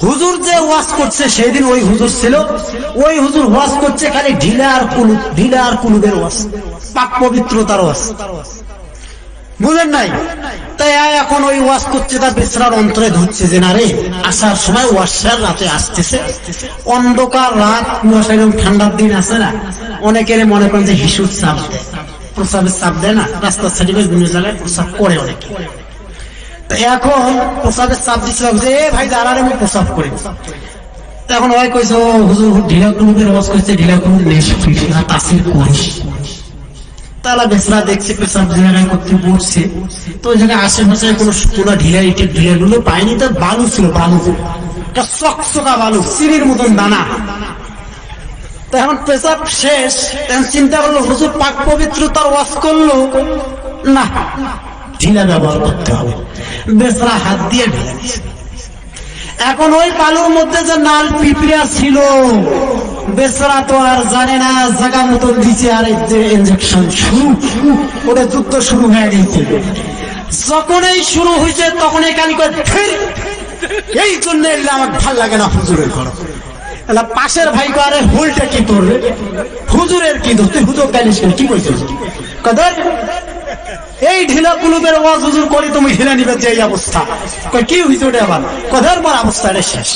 হুজুর যে ওয়াজ করছে সেদিন ওই হুজুর ছিল, ওই হুজুর ওয়াজ করছে খালি ঢিলা আর কুলুবের ওয়াজ, পাক পবিত্রতার ওয়াজ, বুঝেন নাই? তাই এখন ওই ওয়াজ করছে, তার বেসরার অন্তরে ধরছে যে না রে, আসার সময় ওয়াসার রাতে আসতেছে, অন্ধকার রাত, কুয়াশা, এরকম ঠান্ডার দিন আছে না, অনেকের মনে করেন যে হিসুর চাপ দেয়, প্রসাবের চাপ দেয় না, রাস্তার সাইডে বিভিন্ন জায়গায় প্রসাব করে অনেকে। এখন প্রসাবের চাপ দিচ্ছে যে ভাই দাঁড়ালে আমি প্রসাব করি। এখন ওই কইছে হুজুর ঢিলা কুলুবের ওয়াজ করছে, ঢিলা কুলুব তাসির করিস। তারা বেসরা দেখছে পেশাব জায়গায় করতে বসছে, তো ওই জায়গায় আশেপাশে কোনো ঢিলা ইটের ঢিলাগুলো পায়নি, তার বালু ছিল, বালু চকচকা বালু, চিনির মতন দানা। তো এখন পেশাব শেষ, চিন্তা করলো হুজুর পাক পবিত্রতার ওয়াজ করলো, না ঢিলা ব্যবহার করতে হবে। বেসরা হাত দিয়ে ঢেলে দিচ্ছে। এখন ওই বালুর মধ্যে যে নাল পিঁপড়া ছিল, বেসরা তো আর জানে না, জায়গা মতন দিচ্ছে, আর ইনজেকশন শুরু, ওটা যুদ্ধ শুরু হয়ে গেছে। যখনই শুরু হয়েছে তখনই কালি করে এই জন্য আমার ভাল লাগে না হুজুরের ঘর। পাশের ভাই আরে হুলটা কি করবে, হুজুরের কি ধরতে, হুজুর জানিস কি বলছে, কদর এই ঢিলা কুলুবের ওয়াজ হুজুর করি, তুমি ঢিলা নিবে যে এই অবস্থা, কি হয়েছে ওটা আবার, কদার পর অবস্থা শেষ।